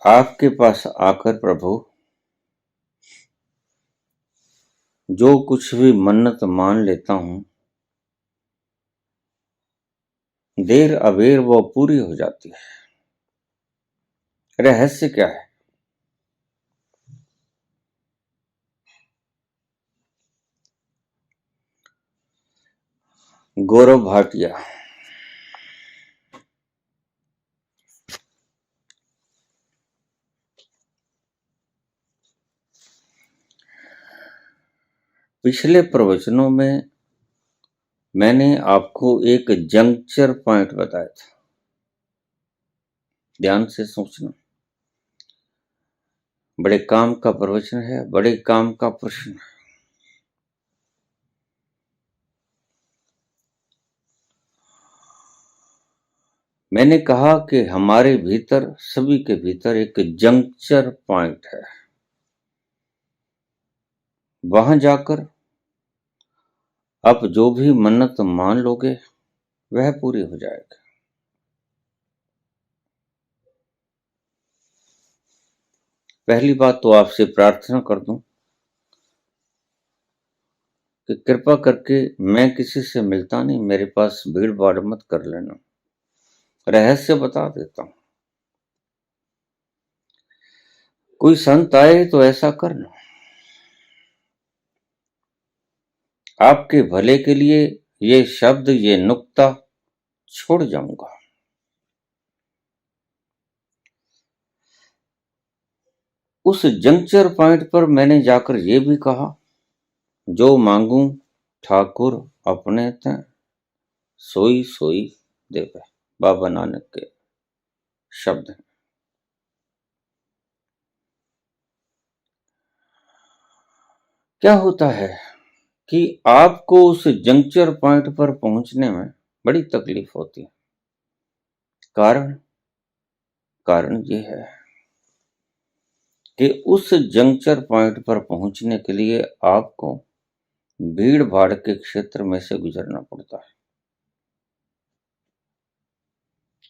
आपके पास आकर प्रभु जो कुछ भी मन्नत मान लेता हूं, देर अबेर वो पूरी हो जाती है। रहस्य क्या है? गौरव भाटिया। पिछले प्रवचनों में मैंने आपको एक जंक्चर पॉइंट बताया था। ध्यान से सोचना। बड़े काम का प्रवचन है, बड़े काम का प्रश्न है। मैंने कहा कि हमारे भीतर, सभी के भीतर एक जंक्चर पॉइंट है। वहां जाकर आप जो भी मन्नत मान लोगे वह पूरी हो जाएगी। पहली बात तो आपसे प्रार्थना कर दूं कि कृपा करके, मैं किसी से मिलता नहीं, मेरे पास भीड़ भाड़ मत कर लेना। रहस्य बता देता हूं। कोई संत आए तो ऐसा करना। आपके भले के लिए ये शब्द, ये नुक्ता छोड़ जाऊंगा। उस जंक्चर पॉइंट पर मैंने जाकर ये भी कहा, जो मांगू ठाकुर अपने तय, सोई सोई देवे। बाबा नानक के शब्द हैं। क्या होता है कि आपको उस जंक्चर पॉइंट पर पहुंचने में बड़ी तकलीफ होती है। कारण ये है कि उस जंक्चर पॉइंट पर पहुंचने के लिए आपको भीड़ भाड़ के क्षेत्र में से गुजरना पड़ता है।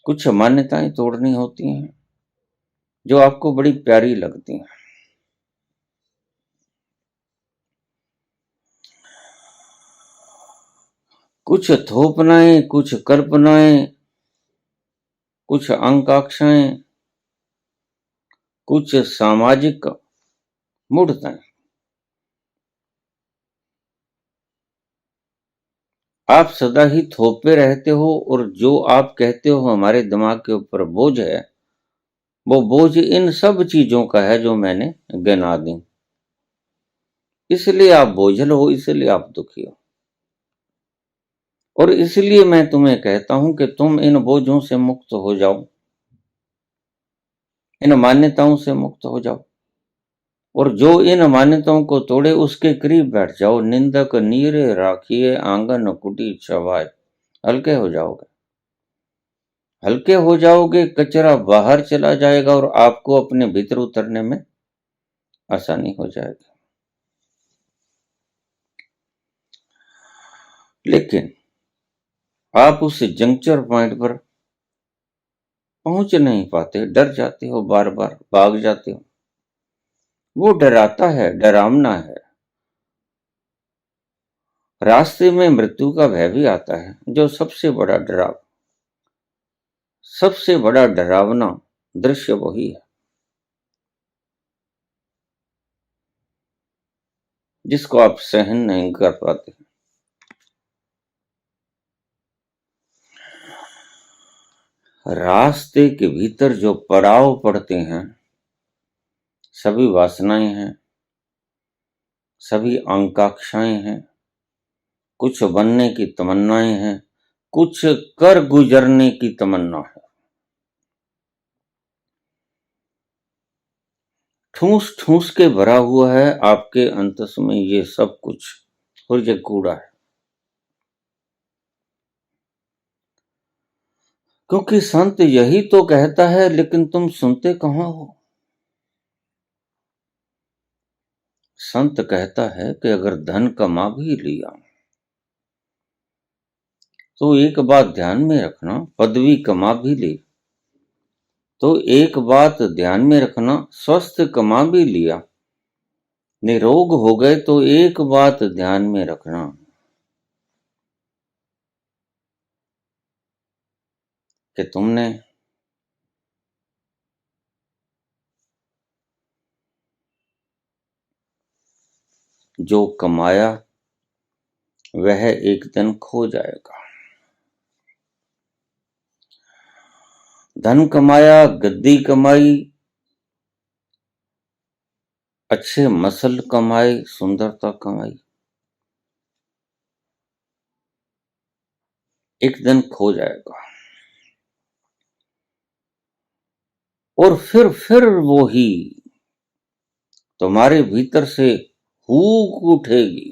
कुछ मान्यताएं तोड़नी होती हैं जो आपको बड़ी प्यारी लगती हैं। कुछ थोपनाएं, कुछ कल्पनाएं, कुछ आकांक्षाएं, कुछ सामाजिक मूढ़ताएं। आप सदा ही थोपे रहते हो, और जो आप कहते हो हमारे दिमाग के ऊपर बोझ है, वो बोझ इन सब चीजों का है जो मैंने गिना दी। इसलिए आप बोझल हो, इसलिए आप दुखी हो। और इसलिए मैं तुम्हें कहता हूं कि तुम इन बोझों से मुक्त हो जाओ, इन मान्यताओं से मुक्त हो जाओ, और जो इन मान्यताओं को तोड़े उसके करीब बैठ जाओ। निंदक नीरे राखिए, आंगन कुटी छवाए। हल्के हो जाओगे, हल्के हो जाओगे, कचरा बाहर चला जाएगा और आपको अपने भीतर उतरने में आसानी हो जाएगी। लेकिन आप उस जंक्चर पॉइंट पर पहुंच नहीं पाते, डर जाते हो, बार बार भाग जाते हो। वो डराता है, डरावना है। रास्ते में मृत्यु का भय भी आता है, जो सबसे बड़ा डरावना दृश्य वही है जिसको आप सहन नहीं कर पाते। रास्ते के भीतर जो पड़ाव पड़ते हैं, सभी वासनाएं हैं, सभी आकांक्षाएं हैं, कुछ बनने की तमन्नाएं हैं, कुछ कर गुजरने की तमन्ना है। ठूस ठूस के भरा हुआ है आपके अंतस में ये सब कुछ, और ये कूड़ा है। क्योंकि संत यही तो कहता है, लेकिन तुम सुनते कहां हो। संत कहता है कि अगर धन कमा भी लिया तो एक बात ध्यान में रखना, पदवी कमा भी ली तो एक बात ध्यान में रखना, स्वस्थ कमा भी लिया, निरोग हो गए, तो एक बात ध्यान में रखना कि तुमने जो कमाया वह एक दिन खो जाएगा। धन कमाया, गद्दी कमाई, अच्छे मसल कमाए, सुंदरता कमाई, एक दिन खो जाएगा। और फिर वही तुम्हारे भीतर से हूक उठेगी।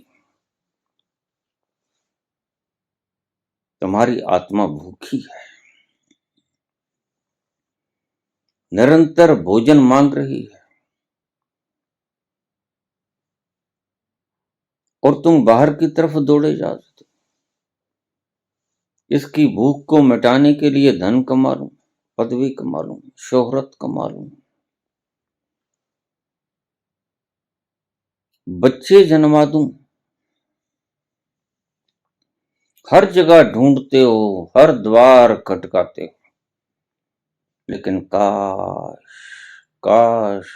तुम्हारी आत्मा भूखी है, निरंतर भोजन मांग रही है, और तुम बाहर की तरफ दौड़े जा रहे हो। इसकी भूख को मिटाने के लिए धन कमा लूं, पदवी कमा लूं, शोहरत कमा लूं, बच्चे जन्मा दूं, हर जगह ढूंढते हो, हर द्वार खटकाते हो, लेकिन काश काश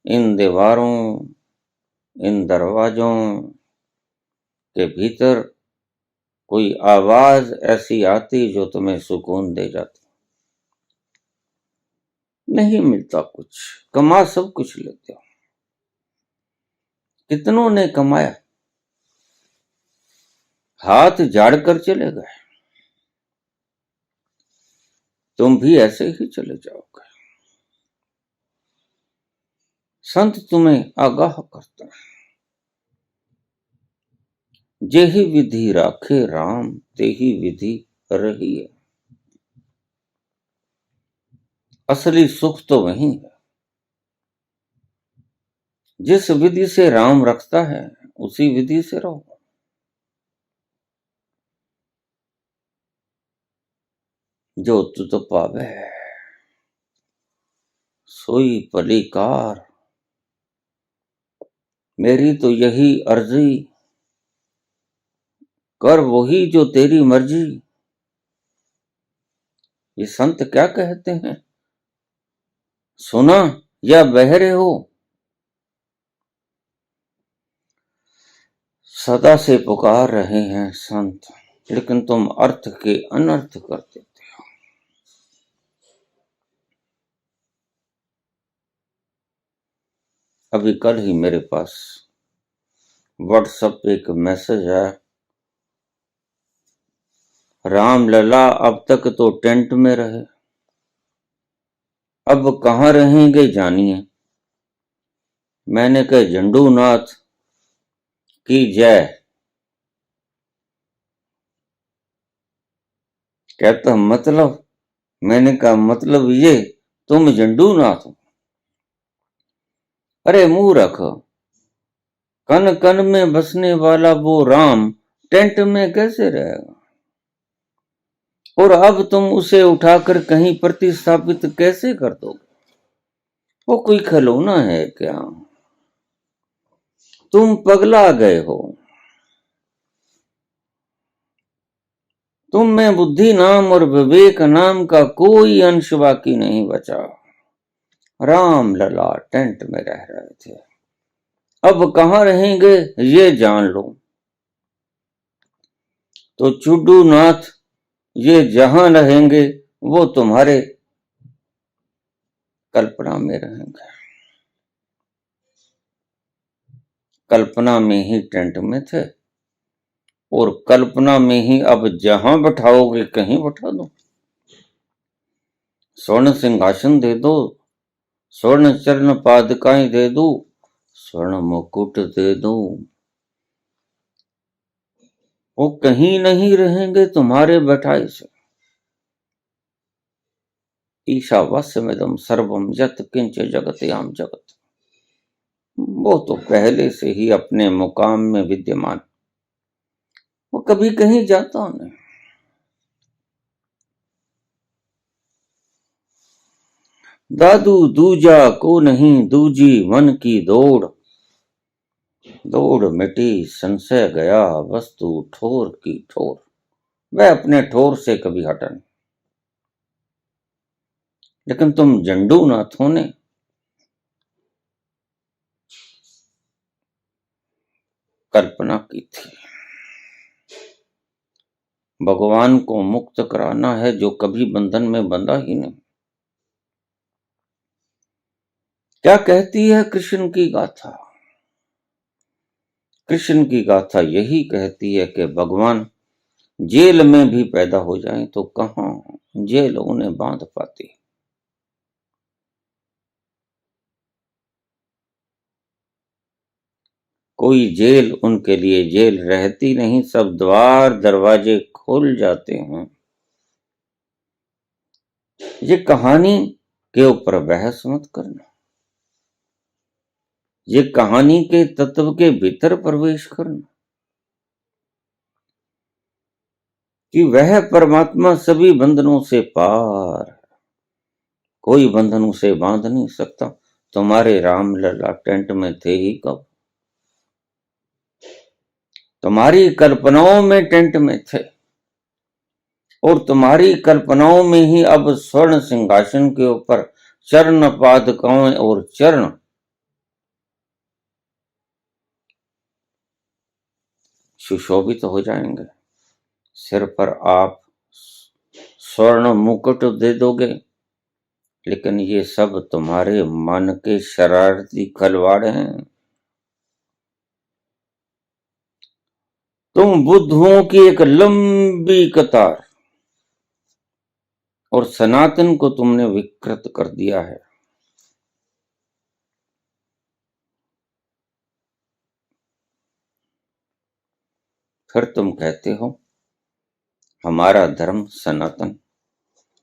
इन दीवारों, इन दरवाजों के भीतर कोई आवाज ऐसी आती जो तुम्हें सुकून दे जाती। नहीं मिलता कुछ, कमा सब कुछ लेते हो। कितनों ने कमाया, हाथ झाड़ कर चले गए, तुम भी ऐसे ही चले जाओगे। संत तुम्हें आगाह करता है, जेहि विधि राखे राम, तेहि विधि रही है। असली सुख तो वही है, जिस विधि से राम रखता है उसी विधि से रहो। जो तुत पावे सोई पलिकार, मेरी तो यही अर्जी, कर वही जो तेरी मर्जी। ये संत क्या कहते हैं, सुना या बहरे हो, सदा से पुकार रहे हैं संत, लेकिन तुम अर्थ के अनर्थ कर देते हो। अभी कल ही मेरे पास व्हाट्सएप पे एक मैसेज आया, राम लला अब तक तो टेंट में रहे, अब कहां रहेंगे जानिए। मैंने कहा झंडू नाथ की जय। कहता मतलब, मैंने कहा मतलब ये तुम झंडू नाथ हो। अरे मुंह रखो, कन कन में बसने वाला वो राम टेंट में कैसे रहेगा, और अब तुम उसे उठाकर कहीं प्रतिस्थापित कैसे कर दोगे। वो कोई खिलौना है क्या, तुम पगला गए हो। तुम में बुद्धि नाम और विवेक नाम का कोई अंश बाकी नहीं बचा। राम लला टेंट में रह रहे थे, अब कहां रहेंगे ये जान लो। तो चुड्डू नाथ ये जहां रहेंगे वो तुम्हारे कल्पना में रहेंगे, कल्पना में ही टेंट में थे, और कल्पना में ही अब जहां बैठाओगे कहीं बैठा दो। स्वर्ण सिंहासन दे दो, स्वर्ण चरण पादुकाएं दे दो, स्वर्ण मुकुट दे दो, वो कहीं नहीं रहेंगे तुम्हारे बैठाई से। ईशावास्यमिदं सर्वम यत् किंच जगत्याम जगत, वो तो पहले से ही अपने मुकाम में विद्यमान, वो कभी कहीं जाता नहीं। दादू दूजा को नहीं दूजी मन की दौड़, दौड़ मिटी संशय गया वस्तु ठोर की ठोर। वह अपने ठोर से कभी हटा नहीं। लेकिन तुम जंडू नाथों ने कल्पना की थी, भगवान को मुक्त कराना है जो कभी बंधन में बंधा ही नहीं। क्या कहती है कृष्ण की गाथा? कृष्ण की गाथा यही कहती है कि भगवान जेल में भी पैदा हो जाएं तो कहां जेल उन्हें बांध पाती। कोई जेल उनके लिए जेल रहती नहीं, सब द्वार दरवाजे खुल जाते हैं। ये कहानी के ऊपर बहस मत करना, ये कहानी के तत्व के भीतर प्रवेश करना कि वह परमात्मा सभी बंधनों से पार है। कोई बंधन उसे बांध नहीं सकता। तुम्हारे राम लला टेंट में थे ही कब? तुम्हारी कल्पनाओं में टेंट में थे, और तुम्हारी कल्पनाओं में ही अब स्वर्ण सिंहासन के ऊपर चरण पादुकाएं और चरण सुशोभित हो जाएंगे। सिर पर आप स्वर्ण मुकुट दे दोगे, लेकिन ये सब तुम्हारे मन के शरारती खिलवाड़ हैं। तुम बुद्धुओं की एक लंबी कतार, और सनातन को तुमने विकृत कर दिया है। फिर तुम कहते हो हमारा धर्म सनातन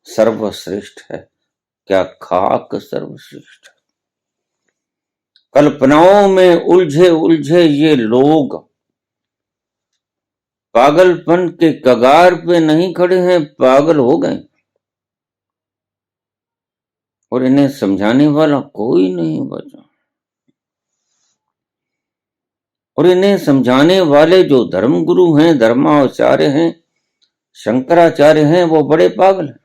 सर्वश्रेष्ठ है। क्या खाक सर्वश्रेष्ठ है? कल्पनाओं में उलझे उलझे ये लोग पागलपन के कगार पे नहीं खड़े हैं, पागल हो गए, और इन्हें समझाने वाला कोई नहीं बचा। और इन्हें समझाने वाले जो धर्मगुरु हैं, धर्माचार्य हैं, शंकराचार्य हैं, वो बड़े पागल हैं।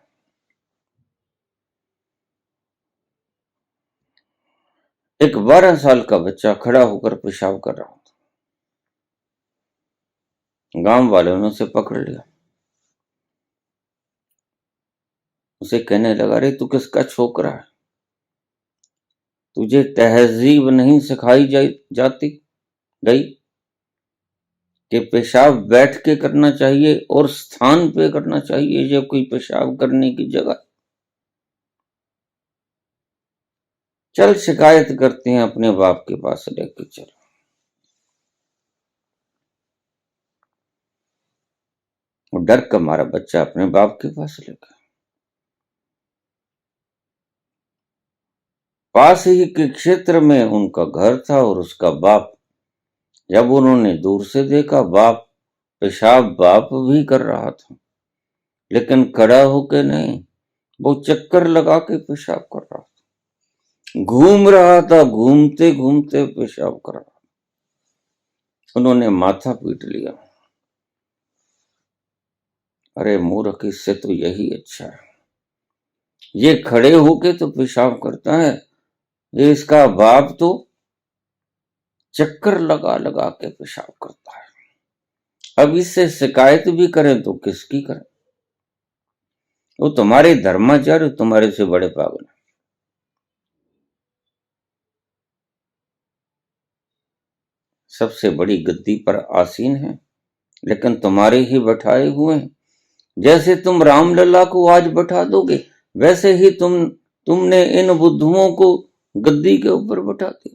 एक 12 साल का बच्चा खड़ा होकर पेशाब कर रहा था। गांव वालों ने उसे पकड़ लिया, उसे कहने लगा, अरे तू किसका छोकरा है? तुझे तहजीब नहीं सिखाई जाती गई कि पेशाब बैठ के करना चाहिए और स्थान पे करना चाहिए जब कोई पेशाब करने की जगह। चल शिकायत करते हैं अपने बाप के पास लेके चल। और डर का मारा बच्चा अपने बाप के पास लेकर, पास ही के क्षेत्र में उनका घर था, और उसका बाप, जब उन्होंने दूर से देखा, बाप पेशाब बाप भी कर रहा था, लेकिन खड़ा होके नहीं, वो चक्कर लगा के पेशाब कर रहा था, घूम रहा था, घूमते घूमते पेशाब कर रहा था। उन्होंने माथा पीट लिया, अरे मूर्ख, इससे तो यही अच्छा है। ये खड़े होके तो पेशाब करता है, ये इसका बाप तो चक्कर लगा लगा के पेशाब करता है। अब इससे शिकायत भी करें तो किसकी करें? वो तुम्हारे धर्माचार्य तुम्हारे से बड़े पागल हैं। सबसे बड़ी गद्दी पर आसीन है, लेकिन तुम्हारे ही बैठाए हुए हैं। जैसे तुम रामलला को आज बैठा दोगे, वैसे ही तुमने इन बुद्धुओं को गद्दी के ऊपर बैठा दिया।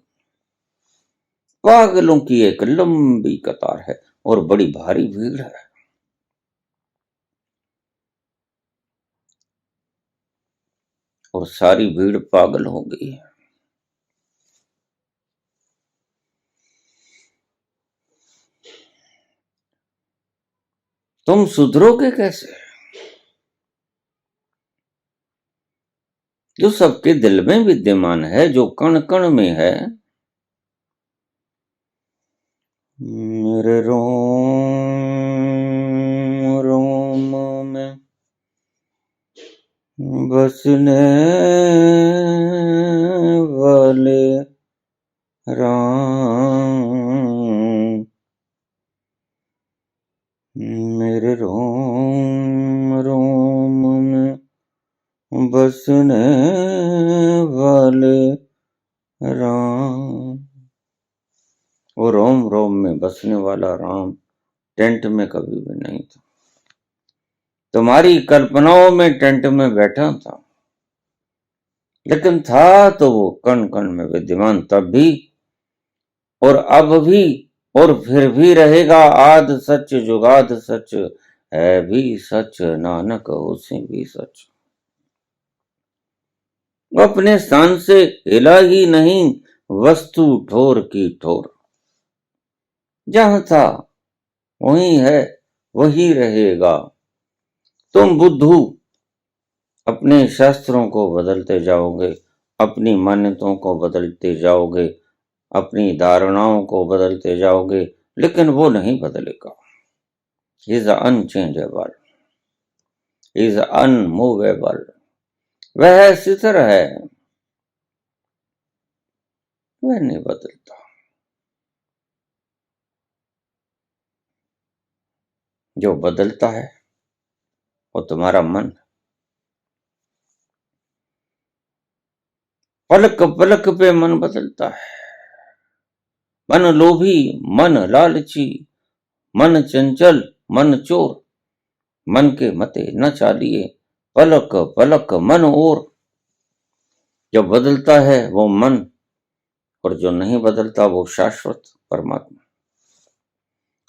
पागलों की एक लंबी कतार है और बड़ी भारी भीड़ है। और सारी भीड़ पागल हो गई है। तुम सुधरोगे कैसे? जो सबके दिल में विद्यमान है, जो कण कण में है। मेरे रोम रोम में बसने वाले राम, मेरे रोम रोम में बसने वाले राम। वो रोम रोम में बसने वाला राम टेंट में कभी भी नहीं था, तुम्हारी कल्पनाओं में टेंट में बैठा था, लेकिन था तो वो कण कण में विद्यमान तब भी और अब भी और फिर भी रहेगा। आद सच जुगाद सच है भी सच, नानक उसे भी सच। वो अपने स्थान से हिला ही नहीं, वस्तु ठोर की ठोर। जहां था वही है, वही रहेगा। तुम बुद्धू अपने शास्त्रों को बदलते जाओगे, अपनी मान्यताओं को बदलते जाओगे, अपनी धारणाओं को बदलते जाओगे, लेकिन वो नहीं बदलेगा। He is unchangeable, he is unmovable। वह स्थिर है, वह नहीं बदलता। जो बदलता है वो तुम्हारा मन। पलक पलक पे मन बदलता है। मन लोभी, मन लालची, मन चंचल, मन चोर, मन के मते न चालिए, पलक पलक मन और। जो बदलता है वो मन, और जो नहीं बदलता वो शाश्वत परमात्मा,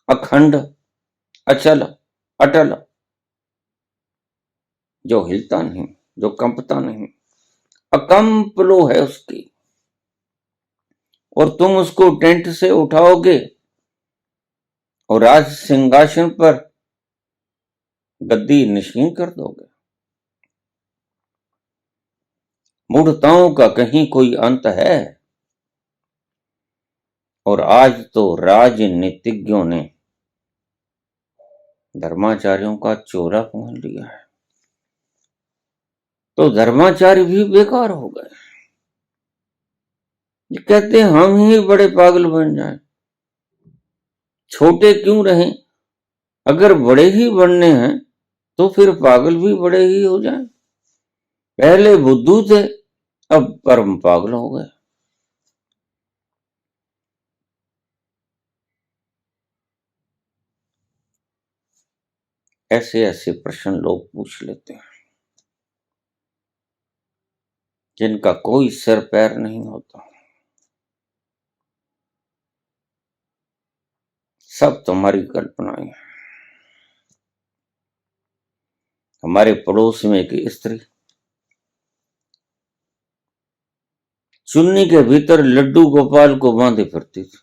अखंड, अचल, अटल, जो हिलता नहीं, जो कंपता नहीं, अकंप लो है उसकी। और तुम उसको टेंट से उठाओगे और राज सिंहासन पर गद्दी निश्चित कर दोगे। मूढ़ताओं का कहीं कोई अंत है? और आज तो राजनीतिज्ञों ने धर्माचार्यों का चोला पहन लिया है, तो धर्माचार्य भी बेकार हो गए। ये कहते हैं हम ही बड़े पागल बन जाएं, छोटे क्यों रहें? अगर बड़े ही बनने हैं तो फिर पागल भी बड़े ही हो जाएं। पहले बुद्धू थे, अब परम पागल हो गए। ऐसे ऐसे प्रश्न लोग पूछ लेते हैं जिनका कोई सिर पैर नहीं होता। सब तुम्हारी कल्पनाएं हैं। हमारे पड़ोस में एक स्त्री चुन्नी के भीतर लड्डू गोपाल को बांधे फिरती थी।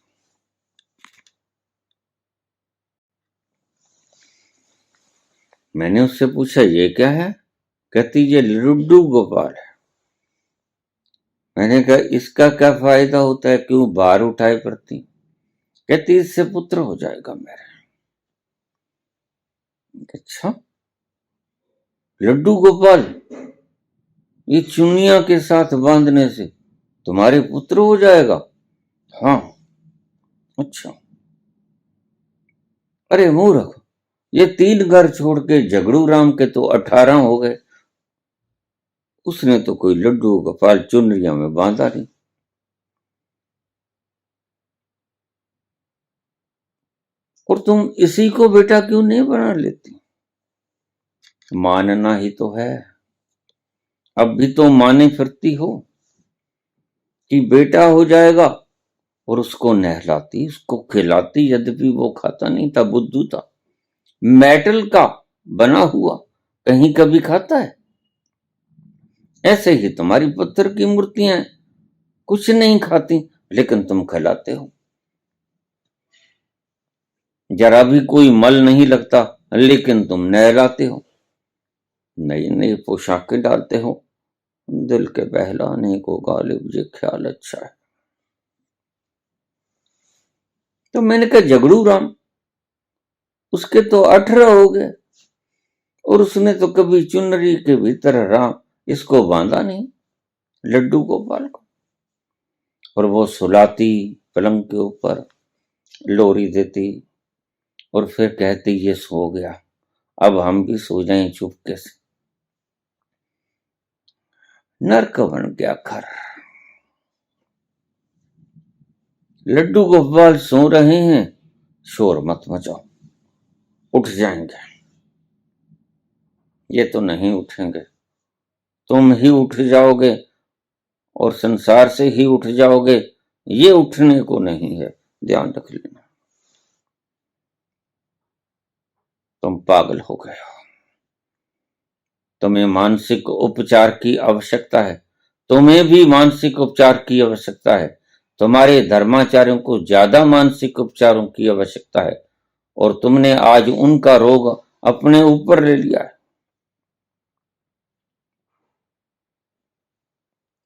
मैंने उससे पूछा ये क्या है? कहती ये लड्डू गोपाल है। मैंने कहा इसका क्या फायदा होता है, क्यों बाहर उठाए फिरती? कहती इससे पुत्र हो जाएगा मेरा। अच्छा, लड्डू गोपाल ये चुनिया के साथ बांधने से तुम्हारे पुत्र हो जाएगा? हाँ। अच्छा, अरे मूर्ख, ये 3 घर छोड़ के झगड़ू राम के तो 18 हो गए। उसने तो कोई लड्डू गोपाल चुनरिया में बांधा नहीं। और तुम इसी को बेटा क्यों नहीं बना लेती? मानना ही तो है। अब भी तो माने फिरती हो कि बेटा हो जाएगा, और उसको नहलाती, उसको खिलाती, यद्यपि वो खाता नहीं था, बुद्धू था। मेटल का बना हुआ कहीं कभी खाता है? ऐसे ही तुम्हारी पत्थर की मूर्तियां कुछ नहीं खाती, लेकिन तुम खिलाते हो। जरा भी कोई मल नहीं लगता, लेकिन तुम नहलाते हो, नई नई पोशाकें डालते हो, दिल के बहलाने को गालिब ये ख्याल अच्छा है। तो मैंने कहा झगड़ू राम, उसके तो 18 हो गए और उसने तो कभी चुनरी के भीतर राम इसको बांधा नहीं, लड्डू गोपाल को। और वो सुलाती पलंग के ऊपर, लोरी देती और फिर कहती ये सो गया, अब हम भी सो जाएं चुपके से। नरक बन गया घर। लड्डू गोपाल सो रहे हैं, शोर मत मचाओ, उठ जाएंगे। ये तो नहीं उठेंगे, तुम ही उठ जाओगे और संसार से ही उठ जाओगे, ये उठने को नहीं है, ध्यान रख लेना। तुम पागल हो गए हो, तुम्हें मानसिक उपचार की आवश्यकता है, तुम्हें भी मानसिक उपचार की आवश्यकता है। तुम्हारे धर्माचार्यों को ज्यादा मानसिक उपचारों की आवश्यकता है और तुमने आज उनका रोग अपने ऊपर ले लिया है।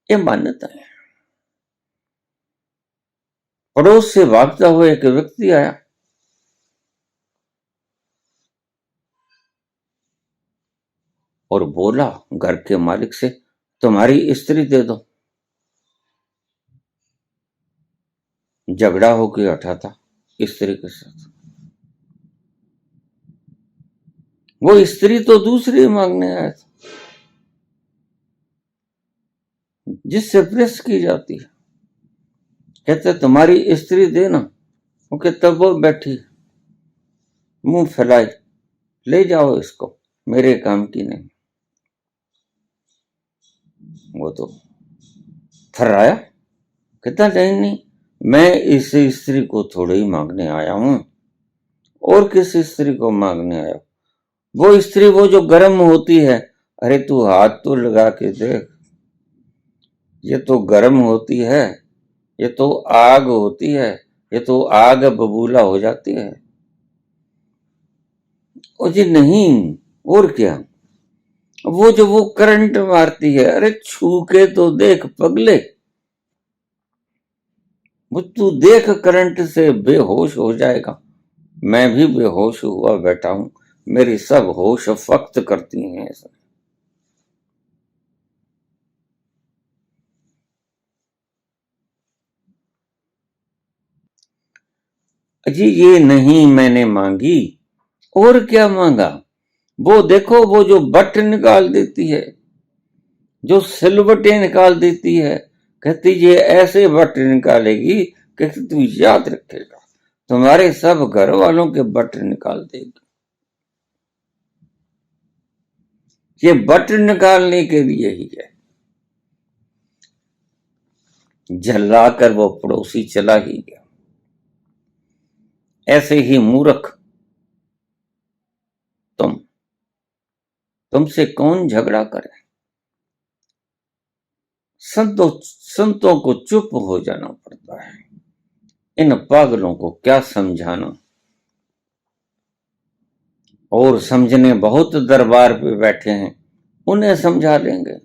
ये मान्यता है। पड़ोस से भागता हुआ एक व्यक्ति आया, और बोला घर के मालिक से, तुम्हारी स्त्री दे दो। झगड़ा होकर हटा था स्त्री के साथ। वो स्त्री तो दूसरी मांगने आया था जिससे प्रेस की जाती है। कहते तुम्हारी स्त्री देना, वो कहता वो बैठी मुंह फैलाई, ले जाओ इसको, मेरे काम की नहीं। वो तो थर्राया, कहता नहीं नहीं, मैं इस स्त्री को थोड़े ही मांगने आया हूं, और किस स्त्री को मांगने आया? वो स्त्री वो जो गर्म होती है। अरे तू हाथ तो लगा के देख, ये तो गर्म होती है, ये तो आग होती है, ये तो आग बबूला हो जाती है। ओ जी नहीं, और क्या, वो जो वो करंट मारती है, अरे छू के तो देख पगले, वो तू देख करंट से बेहोश हो जाएगा। मैं भी बेहोश हुआ बैठा हूं, मेरी सब होश फक्त करती हैं ऐसा। अजी ये नहीं मैंने मांगी, और क्या मांगा? वो देखो वो जो बट निकाल देती है, जो सिलवटें निकाल देती है, कहती ये ऐसे बट निकालेगी कि तू याद रखेगा, तुम्हारे सब घर वालों के बट निकाल देगी। ये बट निकालने के लिए ही है। झल्ला कर वो पड़ोसी चला ही गया। ऐसे ही मूर्ख तुमसे कौन झगड़ा करे? संतों को चुप हो जाना पड़ता है। इन पागलों को क्या समझाना, और समझने बहुत दरबार पे बैठे हैं, उन्हें समझा लेंगे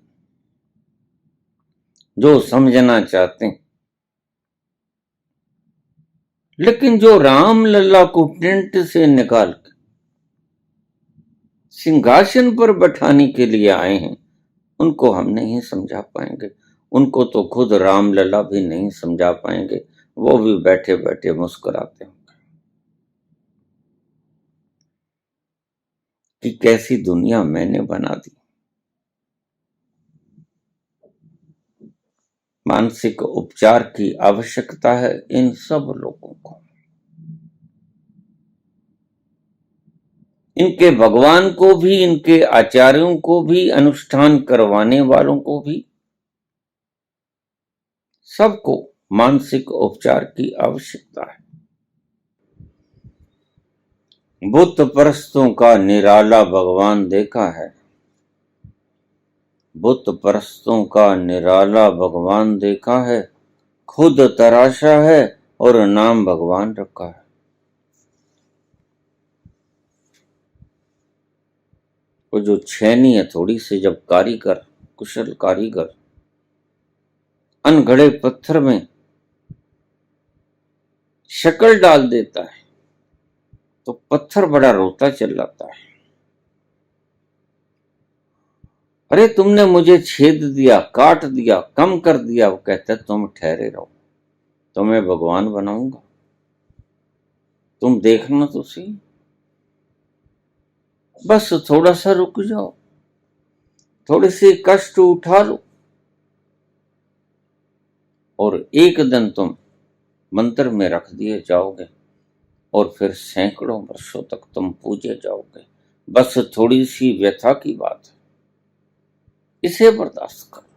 जो समझना चाहते हैं। लेकिन जो राम लल्ला को टेंट से निकाल के सिंहासन पर बैठाने के लिए आए हैं, उनको हम नहीं समझा पाएंगे। उनको तो खुद राम लल्ला भी नहीं समझा पाएंगे, वो भी बैठे बैठे मुस्कुराते होंगे कि कैसी दुनिया मैंने बना दी। मानसिक उपचार की आवश्यकता है इन सब लोगों को, इनके भगवान को भी, इनके आचार्यों को भी, अनुष्ठान करवाने वालों को भी, सबको मानसिक उपचार की आवश्यकता है। बुत परस्तों का निराला भगवान देखा है, बुत परस्तों का निराला भगवान देखा है, खुद तराशा है और नाम भगवान रखा है। वो जो छेनी है थोड़ी सी जब कारीगर कुशल कारीगर अनगढ़े पत्थर में शक्ल डाल देता है तो पत्थर बड़ा रोता चिल्लाता है, अरे तुमने मुझे छेद दिया, काट दिया, कम कर दिया। वो कहता है तुम ठहरे रहो, तुम्हें भगवान बनाऊंगा, तुम देखना तो सही, बस थोड़ा सा रुक जाओ, थोड़ी सी कष्ट उठा लो, और एक दिन तुम मंत्र में रख दिए जाओगे और फिर सैकड़ों वर्षों तक तुम पूजे जाओगे। बस थोड़ी सी व्यथा की बात है, इसे बर्दाश्त करो।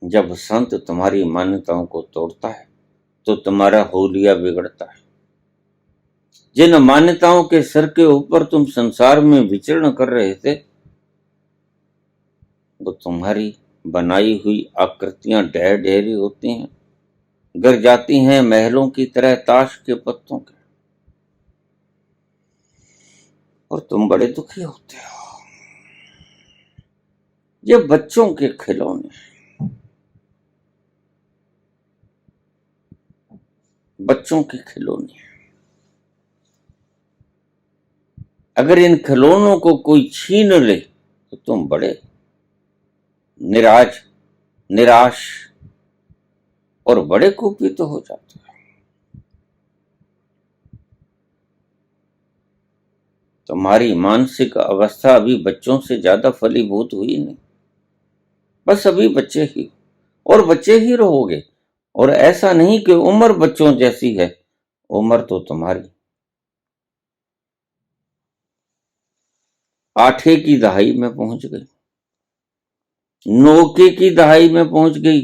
जब संत तुम्हारी मान्यताओं को तोड़ता है तो तुम्हारा होलिया बिगड़ता है। जिन मान्यताओं के सिर के ऊपर तुम संसार में विचरण कर रहे थे, वो तुम्हारी बनाई हुई आकृतियां ढेर ढेरी होती हैं, गिर जाती हैं महलों की तरह ताश के पत्तों के, और तुम बड़े दुखी होते हो। ये बच्चों के खिलौने, बच्चों के खिलौने, अगर इन खिलौनों को कोई छीन ले तो तुम बड़े निराश और बड़े कुपित हो जाते हो। तुम्हारी मानसिक अवस्था अभी बच्चों से ज्यादा फलीभूत हुई नहीं, बस अभी बच्चे ही, और बच्चे ही रहोगे। और ऐसा नहीं कि उम्र बच्चों जैसी है, उम्र तो तुम्हारी 8 की दहाई में पहुंच गई, 9 की दहाई में पहुंच गई,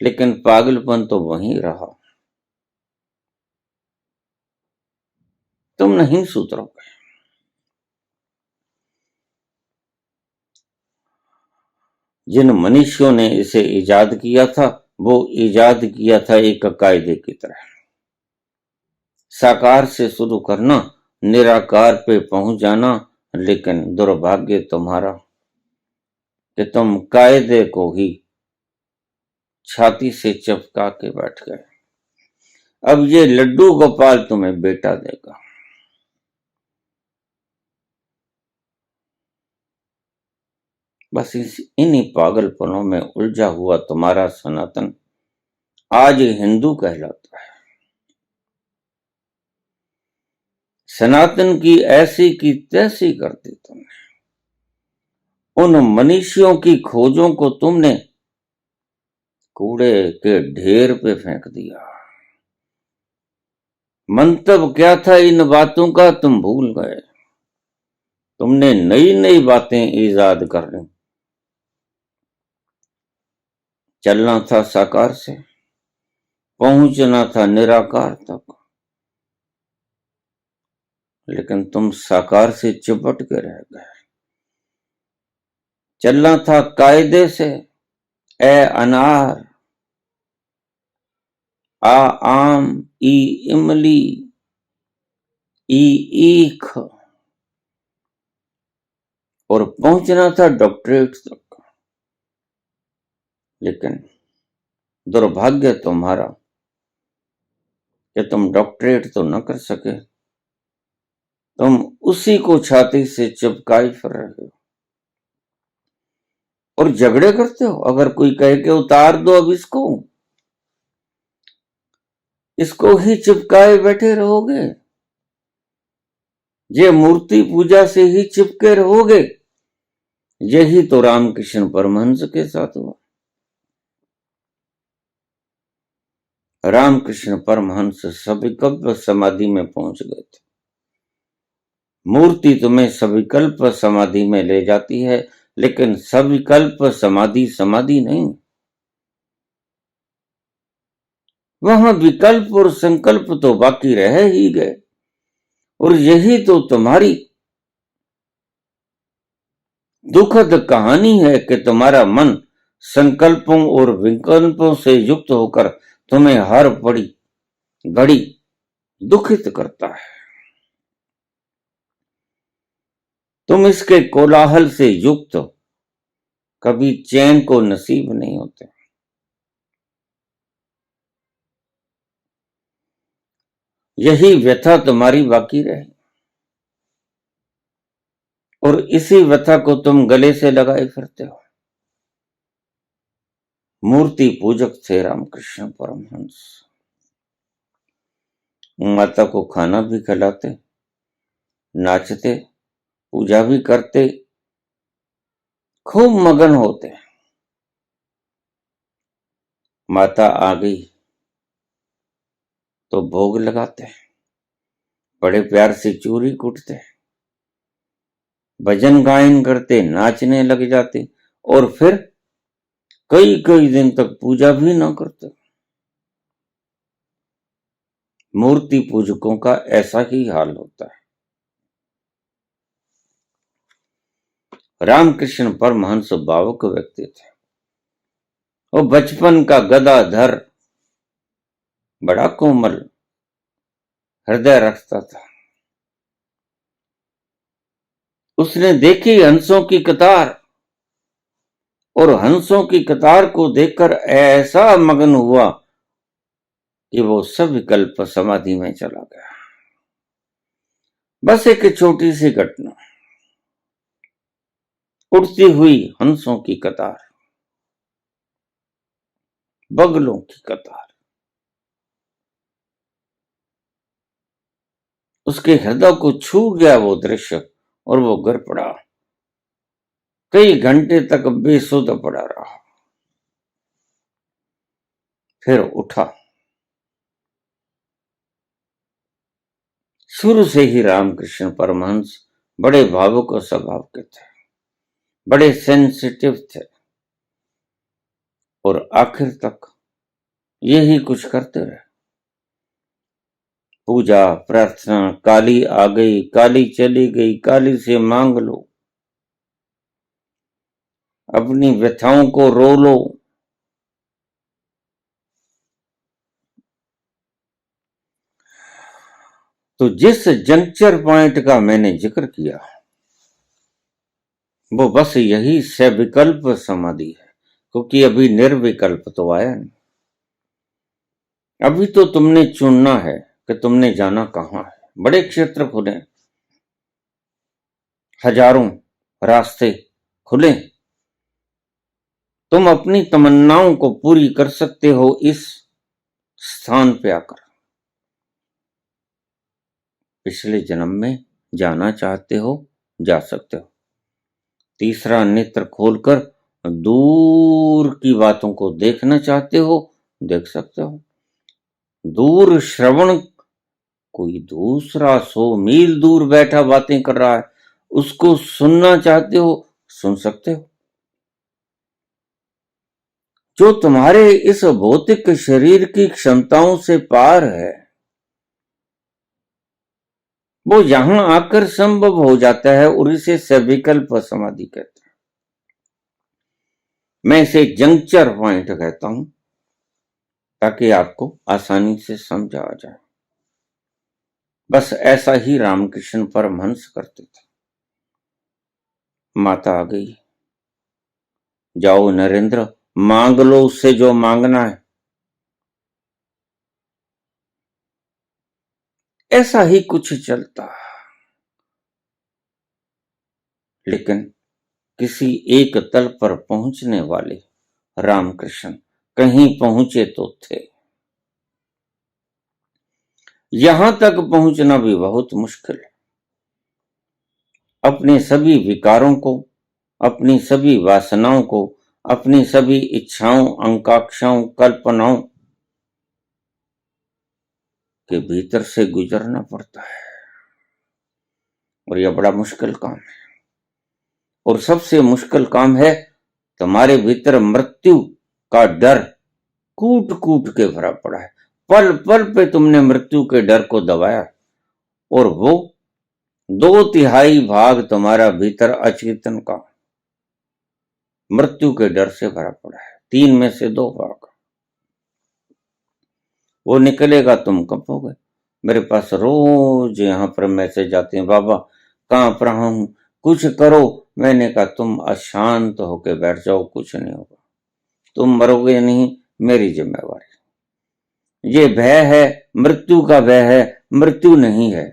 लेकिन पागलपन तो वहीं रहा। तुम नहीं सुधरोगे। जिन मनुष्यों ने इसे इजाद किया था, वो इजाद किया था एक कायदे की तरह। साकार से शुरू करना, निराकार पे पहुंच जाना, लेकिन दुर्भाग्य तुम्हारा कि तुम कायदे को ही छाती से चिपका के बैठ गए। अब ये लड्डू गोपाल तुम्हें बेटा देगा। बस इन्हीं पागलपनों में उलझा हुआ तुम्हारा सनातन आज हिंदू कहलाता है। सनातन की ऐसी की तैसी कर दी तुमने। उन मनीषियों की खोजों को तुमने कूड़े के ढेर पे फेंक दिया। मंतव्य क्या था इन बातों का तुम भूल गए। तुमने नई नई बातें ईजाद कर ली। चलना था साकार से, पहुंचना था निराकार तक, लेकिन तुम साकार से चिपट के रह गए। चलना था कायदे से, ए अनार, आ आम, ई इमली, ई ईख, और पहुंचना था डॉक्टरेट तक। लेकिन दुर्भाग्य तुम्हारा कि तुम डॉक्टरेट तो न कर सके, तुम उसी को छाती से चिपकाए फिर रहे हो और झगड़े करते हो। अगर कोई कहे कि उतार दो अब इसको ही चिपकाए बैठे रहोगे, ये मूर्ति पूजा से ही चिपके रहोगे। यही तो रामकृष्ण परमहंस के साथ हुआ। रामकृष्ण परमहंस सविकल्प समाधि में पहुंच गए थे। मूर्ति तुम्हें सविकल्प समाधि में ले जाती है, लेकिन सविकल्प समाधि समाधि नहीं। वहां विकल्प और संकल्प तो बाकी रह ही गए। और यही तो तुम्हारी दुखद कहानी है कि तुम्हारा मन संकल्पों और विकल्पों से युक्त होकर तुम्हें हर बड़ी घड़ी दुखित करता है। तुम इसके कोलाहल से युक्त कभी चैन को नसीब नहीं होते। यही व्यथा तुम्हारी बाकी रहे और इसी व्यथा को तुम गले से लगाए फिरते हो। मूर्ति पूजक थे रामकृष्ण परमहंस। माता को खाना भी खिलाते, नाचते, पूजा भी करते, खूब मगन होते। माता आ गई तो भोग लगाते, बड़े प्यार से चूरी कूटते, भजन गायन करते, नाचने लग जाते और फिर कई कई दिन तक पूजा भी ना करते। मूर्ति पूजकों का ऐसा ही हाल होता है। रामकृष्ण परमहंस भावुक व्यक्ति थे। वो बचपन का गदाधर बड़ा कोमल हृदय रखता था। उसने देखी हंसों की कतार और हंसों की कतार को देखकर ऐसा मगन हुआ कि वो सविकल्प समाधि में चला गया। बस एक छोटी सी घटना, उड़ती हुई हंसों की कतार, बगलों की कतार, उसके हृदय को छू गया वो दृश्य और वो गिर पड़ा। कई घंटे तक बेसुध पड़ा रहा, फिर उठा। शुरू से ही रामकृष्ण परमहंस बड़े भावुक स्वभाव के थे, बड़े सेंसिटिव थे और आखिर तक यही कुछ करते रहे। पूजा प्रार्थना, काली आ गई, काली चली गई, काली से मांग लो, अपनी व्यथाओं को रो लो। तो जिस जंक्चर पॉइंट का मैंने जिक्र किया वो बस यही सविकल्प समाधि है, क्योंकि अभी निर्विकल्प तो आया नहीं। अभी तो तुमने चुनना है कि तुमने जाना कहां है। बड़े क्षेत्र खुले, हजारों रास्ते खुले, तुम अपनी तमन्नाओं को पूरी कर सकते हो इस स्थान पे आकर। पिछले जन्म में जाना चाहते हो, जा सकते हो। तीसरा नेत्र खोलकर दूर की बातों को देखना चाहते हो, देख सकते हो। दूर श्रवण, कोई दूसरा 100 मील दूर बैठा बातें कर रहा है, उसको सुनना चाहते हो, सुन सकते हो। जो तुम्हारे इस भौतिक शरीर की क्षमताओं से पार है वो यहां आकर संभव हो जाता है और इसे सविकल्प समाधि कहते हैं। मैं इसे जंक्चर पॉइंट कहता हूं ताकि आपको आसानी से समझ आ जाए। बस ऐसा ही रामकृष्ण परमहंस करते थे। माता आ गई, जाओ नरेंद्र, मांग लो उससे जो मांगना है। ऐसा ही कुछ चलता, लेकिन किसी एक तल पर पहुंचने वाले रामकृष्ण कहीं पहुंचे तो थे। यहां तक पहुंचना भी बहुत मुश्किल है। अपने सभी विकारों को, अपनी सभी वासनाओं को, अपनी सभी इच्छाओं, आकांक्षाओं, कल्पनाओं के भीतर से गुजरना पड़ता है और यह बड़ा मुश्किल काम है। और सबसे मुश्किल काम है तुम्हारे भीतर मृत्यु का डर कूट कूट के भरा पड़ा है। पल पल पे तुमने मृत्यु के डर को दबाया और वो 2/3 भाग तुम्हारा भीतर अचेतन का मृत्यु के डर से भरा पड़ा है। 3 में से 2 भाग। वो निकलेगा तुम कपोगे। मेरे पास रोज यहाँ पर मैसेज आते हैं, बाबा कांप रहा हूं, कुछ करो। मैंने कहा तुम अशांत होकर बैठ जाओ, कुछ नहीं होगा, तुम मरोगे नहीं, मेरी जिम्मेवारी। ये भय है, मृत्यु का भय है, मृत्यु नहीं है।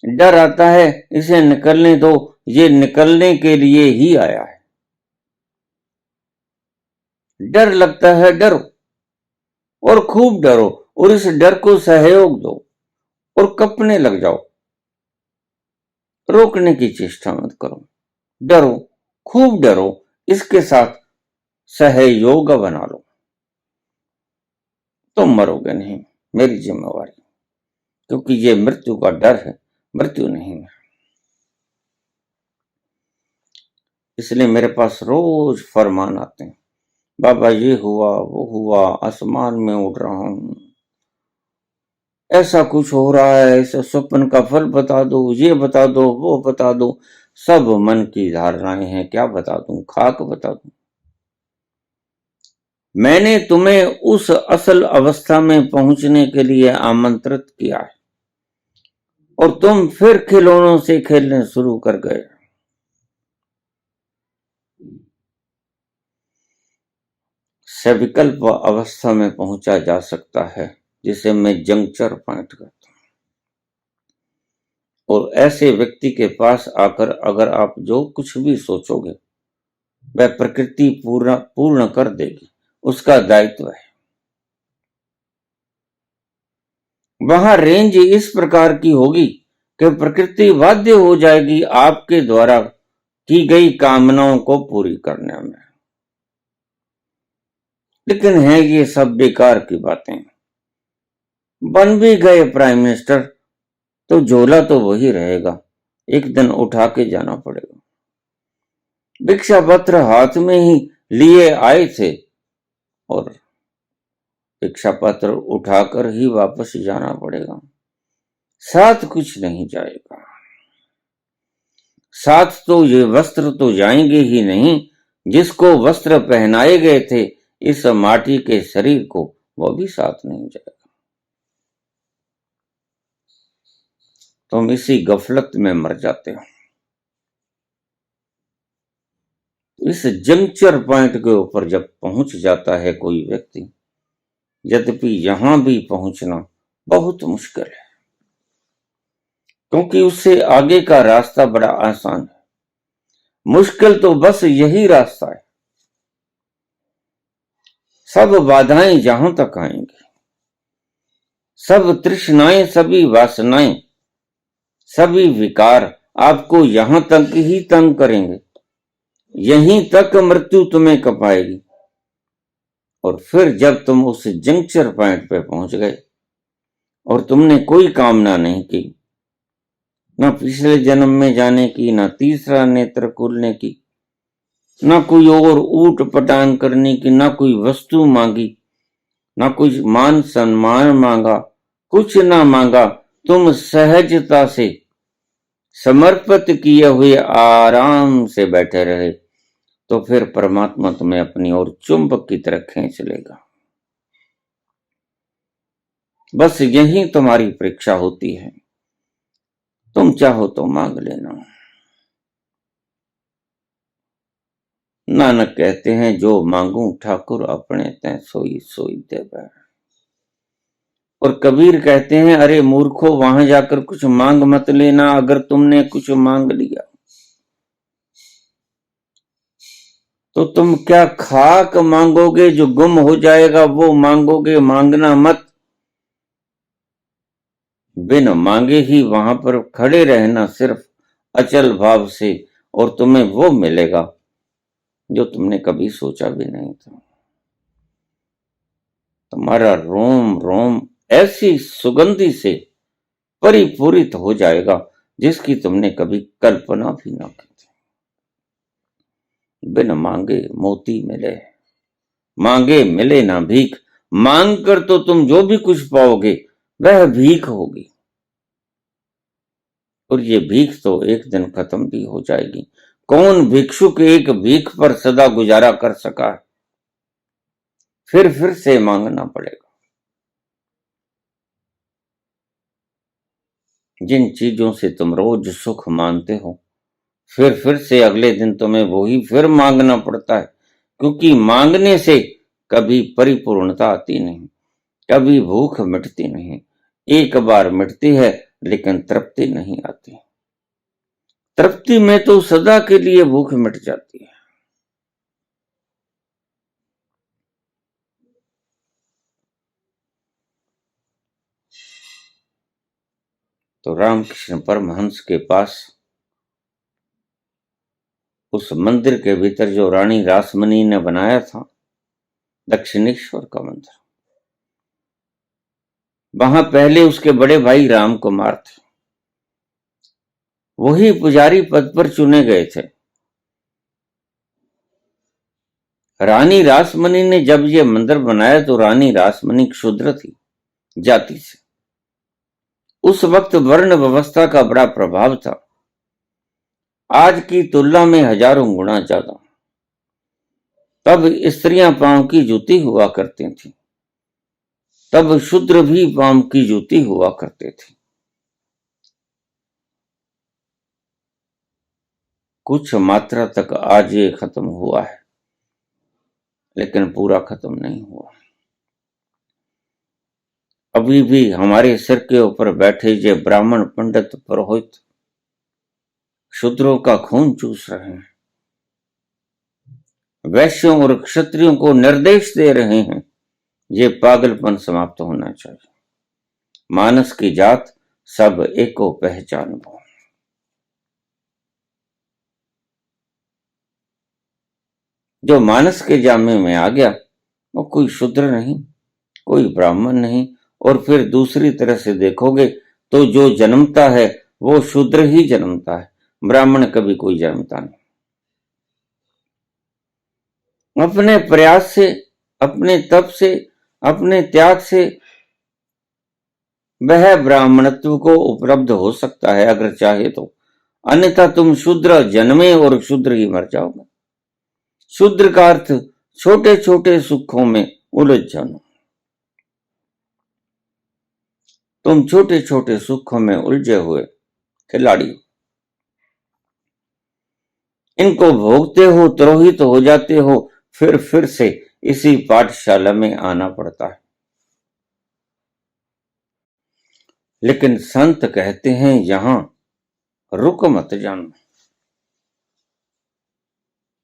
डर आता है, इसे निकलने दो, ये निकलने के लिए ही आया है। डर लगता है, डरो और खूब डरो और इस डर को सहयोग दो और कपने लग जाओ। रोकने की चेष्टा मत करो, डरो, खूब डरो, इसके साथ सहयोग बना लो। तुम मरोगे नहीं, मेरी जिम्मेवारी, क्योंकि ये मृत्यु का डर है, मृत्यु नहीं है। इसलिए मेरे पास रोज फरमान आते हैं, बाबा ये हुआ, वो हुआ, आसमान में उड़ रहा हूं, ऐसा कुछ हो रहा है, ऐसे स्वप्न का फल बता दो, ये बता दो, वो बता दो। सब मन की धारणाएं हैं, क्या बता दूं, खाक बता दूं। मैंने तुम्हें उस असल अवस्था में पहुंचने के लिए आमंत्रित किया है और तुम फिर खिलौनों से खेलने शुरू कर गए। सविकल्प अवस्था में पहुंचा जा सकता है, जिसे मैं जंक्चर पॉइंट कहता हूं। और ऐसे व्यक्ति के पास आकर अगर आप जो कुछ भी सोचोगे वह प्रकृति पूर्ण कर देगी, उसका दायित्व है। वहां रेंज इस प्रकार की होगी कि प्रकृति बाध्य हो जाएगी आपके द्वारा की गई कामनाओं को पूरी करने में। लेकिन है ये सब बेकार की बातें। बन भी गए प्राइम मिनिस्टर तो झोला तो वही रहेगा, एक दिन उठा के जाना पड़ेगा। भिक्षा पत्र हाथ में ही लिए आए थे और भिक्षा पत्र उठाकर ही वापस जाना पड़ेगा, साथ कुछ नहीं जाएगा। साथ तो ये वस्त्र तो जाएंगे ही नहीं, जिसको वस्त्र पहनाए गए थे इस माटी के शरीर को, वो भी साथ नहीं जाएगा। तुम इसी गफलत में मर जाते हो। इस जंक्चर पॉइंट के ऊपर जब पहुंच जाता है कोई व्यक्ति, यद्यपि यहां भी पहुंचना बहुत मुश्किल है, क्योंकि उससे आगे का रास्ता बड़ा आसान है। मुश्किल तो बस यही रास्ता है। सब बाधाएं जहां तक आएंगी, सब तृष्णाएं, सभी वासनाएं, सभी विकार आपको यहां तक ही तंग करेंगे, यहीं तक मृत्यु तुम्हें कपाएगी। और फिर जब तुम उस जंक्चर पॉइंट पे पहुंच गए और तुमने कोई कामना नहीं की, ना पिछले जन्म में जाने की, ना तीसरा नेत्र खोलने की, ना कोई और ऊट पटांग करने की, ना कोई वस्तु मांगी, ना कोई मान सम्मान मांगा, कुछ ना मांगा, तुम सहजता से समर्पित किए हुए आराम से बैठे रहे, तो फिर परमात्मा तुम्हें अपनी ओर चुंबक की तरह खींच लेगा। बस यही तुम्हारी परीक्षा होती है। तुम चाहो तो मांग लेना। नानक कहते हैं, जो मांगू ठाकुर अपने तय सोई सोई देवै। और कबीर कहते हैं, अरे मूर्खो, वहां जाकर कुछ मांग मत लेना। अगर तुमने कुछ मांग लिया तो तुम क्या खाक मांगोगे जो गुम हो जाएगा, वो मांगोगे? मांगना मत, बिन मांगे ही वहां पर खड़े रहना, सिर्फ अचल भाव से, और तुम्हें वो मिलेगा जो तुमने कभी सोचा भी नहीं था। तुम्हारा रोम रोम ऐसी सुगंधि से परिपूरित हो जाएगा जिसकी तुमने कभी कल्पना भी ना की थी। बिन मांगे मोती मिले, मांगे मिले ना भीख। मांग कर तो तुम जो भी कुछ पाओगे वह भीख होगी, और ये भीख तो एक दिन खत्म भी हो जाएगी। कौन भिक्षुक एक भीख पर सदा गुजारा कर सका? फिर से मांगना पड़ेगा। जिन चीजों से तुम रोज सुख मानते हो, फिर से अगले दिन तुम्हें वही फिर मांगना पड़ता है, क्योंकि मांगने से कभी परिपूर्णता आती नहीं, कभी भूख मिटती नहीं। एक बार मिटती है लेकिन तृप्ति नहीं आती। तृप्ति में तो सदा के लिए भूख मिट जाती है। तो रामकृष्ण परमहंस के पास उस मंदिर के भीतर जो रानी रासमणी ने बनाया था, दक्षिणेश्वर का मंदिर, वहां पहले उसके बड़े भाई राम कुमार थे। वही पुजारी पद पर चुने गए थे। रानी रासमणी ने जब ये मंदिर बनाया तो रानी रासमणी क्षुद्र थी जाति से। उस वक्त वर्ण व्यवस्था का बड़ा प्रभाव था, आज की तुलना में हजारों गुना ज्यादा। तब स्त्रियां पांव की जूती हुआ करती थीं, तब शूद्र भी पांव की जूती हुआ करते थे। कुछ मात्रा तक आज ये खत्म हुआ है, लेकिन पूरा खत्म नहीं हुआ। अभी भी हमारे सिर के ऊपर बैठे ये ब्राह्मण पंडित पुरोहित शूद्रों का खून चूस रहे हैं, वैश्यों और क्षत्रियों को निर्देश दे रहे हैं। ये पागलपन समाप्त होना चाहिए। मानस की जात सब एको पहचान वो। जो मानस के जामे में आ गया वो कोई शूद्र नहीं, कोई ब्राह्मण नहीं, और फिर दूसरी तरह से देखोगे तो जो जन्मता है वो शूद्र ही जन्मता है, ब्राह्मण कभी कोई जन्मता नहीं। अपने प्रयास से, अपने तप से, अपने त्याग से वह ब्राह्मणत्व को उपलब्ध हो सकता है अगर चाहे तो, अन्यथा तुम शूद्र जन्मे और शूद्र ही मर जाओगे। शूद्र का अर्थ छोटे छोटे सुखों में उलझ जाना। तुम छोटे छोटे सुखों में उलझे हुए खिलाड़ी, इनको भोगते हो, द्रोहित हो जाते हो, फिर से इसी पाठशाला में आना पड़ता है। लेकिन संत कहते हैं यहां रुक मत जाना।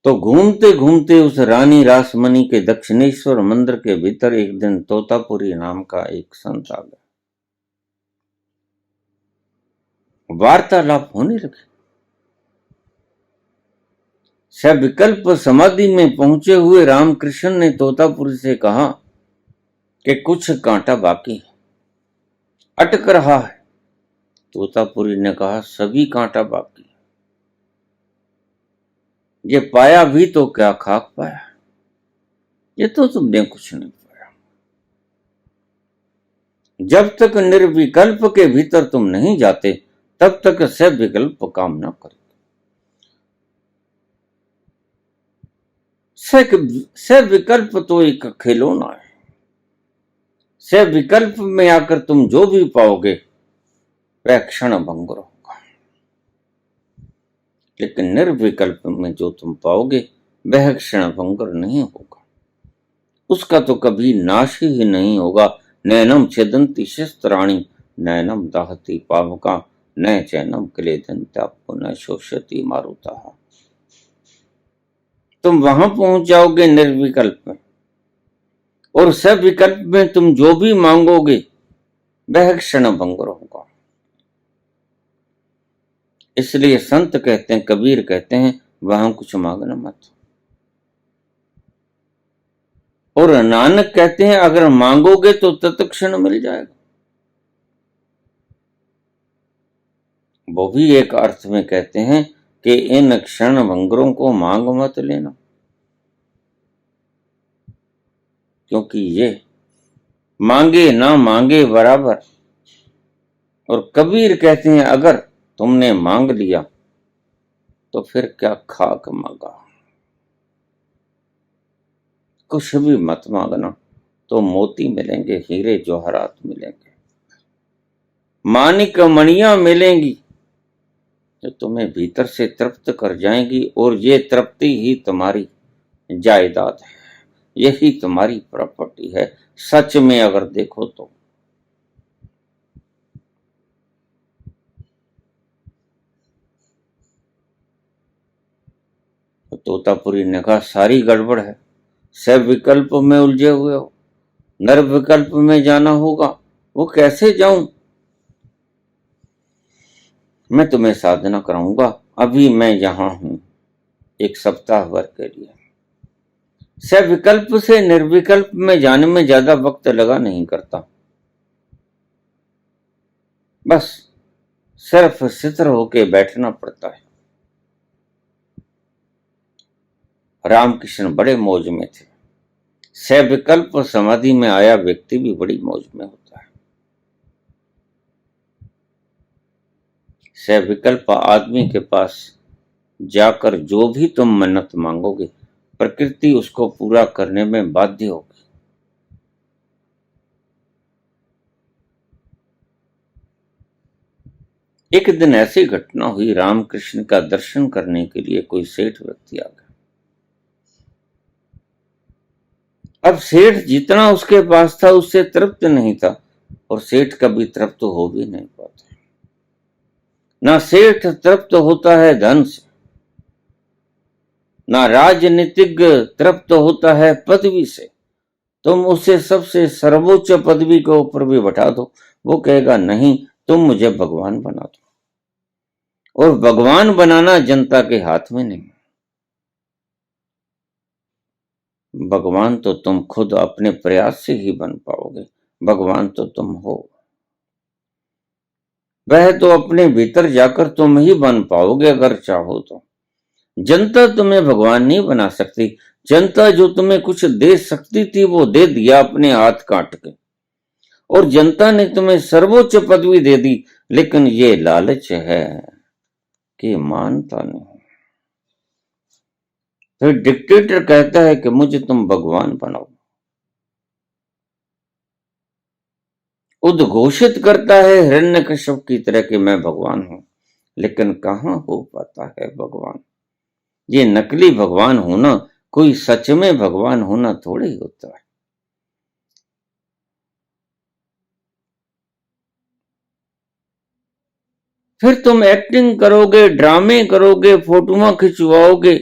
तो घूमते घूमते उस रानी रासमणी के दक्षिणेश्वर मंदिर के भीतर एक दिन तोतापुरी नाम का एक संत आ गया। वार्तालाप होने लगे। सविकल्प समाधि में पहुंचे हुए रामकृष्ण ने तोतापुरी से कहा कि कुछ कांटा बाकी है, अटक रहा है। तोतापुरी ने कहा सभी कांटा बाकी, ये पाया भी तो क्या खाक पाया, ये तो तुमने कुछ नहीं पाया। जब तक निर्विकल्प के भीतर तुम नहीं जाते तब तक सविकल्प काम न करो। सविकल्प तो एक खिलौना है। सविकल्प में आकर तुम जो भी पाओगे वह क्षण भंगुर होगा, लेकिन निर्विकल्प में जो तुम पाओगे वह क्षण भंगुर नहीं होगा। उसका तो कभी नाश ही नहीं होगा। नैनम छेदंती शस्त्राणी, नैनम दाहती पावका, न चैनम क्लेदंता पुनः शोषति मारुता। तुम वहां पहुंच जाओगे निर्विकल्प में, और सविकल्प में तुम जो भी मांगोगे वह क्षण भंगुर होगा। इसलिए संत कहते हैं, कबीर कहते हैं वहां कुछ मांगना मत। और नानक कहते हैं अगर मांगोगे तो तत्क्षण मिल जाएगा। वो भी एक अर्थ में कहते हैं कि इन क्षण भंगुरों को मांग मत लेना, क्योंकि ये मांगे ना मांगे बराबर। और कबीर कहते हैं अगर तुमने मांग लिया तो फिर क्या खाक मांगा। कुछ भी मत मांगना तो मोती मिलेंगे, हीरे जवाहरात मिलेंगे। मानिक मणियां मिलेंगी जो तुम्हें भीतर से तृप्त कर जाएंगी, और ये तृप्ति ही तुम्हारी जायदाद है, यही तुम्हारी प्रॉपर्टी है सच में अगर देखो तो। तोतापुरी ने कहा सारी गड़बड़ है, सब विकल्प में उलझे हुए हो, नर विकल्प में जाना होगा, वो कैसे जाऊं? मैं तुम्हें साधना कराऊंगा, अभी मैं यहां हूं 1 सप्ताह भर के लिए। सविकल्प से निर्विकल्प में जाने में ज्यादा वक्त लगा नहीं करता, बस सिर्फ सित्र होके बैठना पड़ता है। रामकृष्ण बड़े मौज में थे। सविकल्प समाधि में आया व्यक्ति भी बड़ी मौज में होता है। सविकल्प आदमी के पास जाकर जो भी तुम मन्नत मांगोगे, प्रकृति उसको पूरा करने में बाध्य होगी। एक दिन ऐसी घटना हुई, रामकृष्ण का दर्शन करने के लिए कोई सेठ व्यक्ति आ गया। अब सेठ जितना उसके पास था उससे तृप्त नहीं था, और सेठ कभी तृप्त हो भी नहीं पाता। ना सेठ तृप्त होता है धन से, ना राजनीतिक तृप्त होता है पदवी से। तुम उसे सबसे सर्वोच्च पदवी के ऊपर भी बैठा दो, वो कहेगा नहीं, तुम मुझे भगवान बना दो। और भगवान बनाना जनता के हाथ में नहीं। भगवान तो तुम खुद अपने प्रयास से ही बन पाओगे। भगवान तो तुम हो, वह तो अपने भीतर जाकर तुम ही बन पाओगे अगर चाहो तो। जनता तुम्हें भगवान नहीं बना सकती। जनता जो तुम्हें कुछ दे सकती थी वो दे दिया अपने हाथ काट के, और जनता ने तुम्हें सर्वोच्च पदवी दे दी, लेकिन ये लालच है कि मानता नहीं। फिर डिक्टेटर कहता है कि मुझे तुम भगवान बनाओ, उद्घोषित करता है हिरण्यकश्यप की तरह कि मैं भगवान हूं, लेकिन कहां हो पाता है भगवान। ये नकली भगवान होना, कोई सच में भगवान होना थोड़ी ही होता है। फिर तुम एक्टिंग करोगे, ड्रामे करोगे, फोटोआं खिंचवाओगे,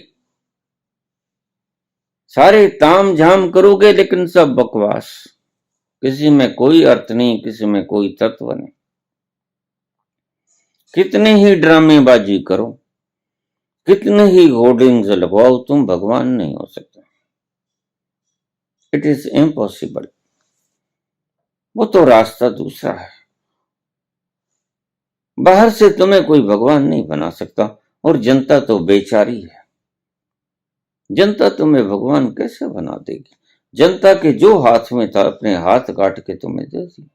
सारे ताम झाम करोगे, लेकिन सब बकवास, किसी में कोई अर्थ नहीं, किसी में कोई तत्व नहीं। कितने ही ड्रामेबाजी करो, कितने ही होर्डिंग्स लगवाओ, तुम भगवान नहीं हो सकते। It is impossible. वो तो रास्ता दूसरा है। बाहर से तुम्हें कोई भगवान नहीं बना सकता, और जनता तो बेचारी है। जनता तुम्हें भगवान कैसे बना देगी? जनता के जो हाथ में था अपने हाथ काट के तुम्हें दे दी।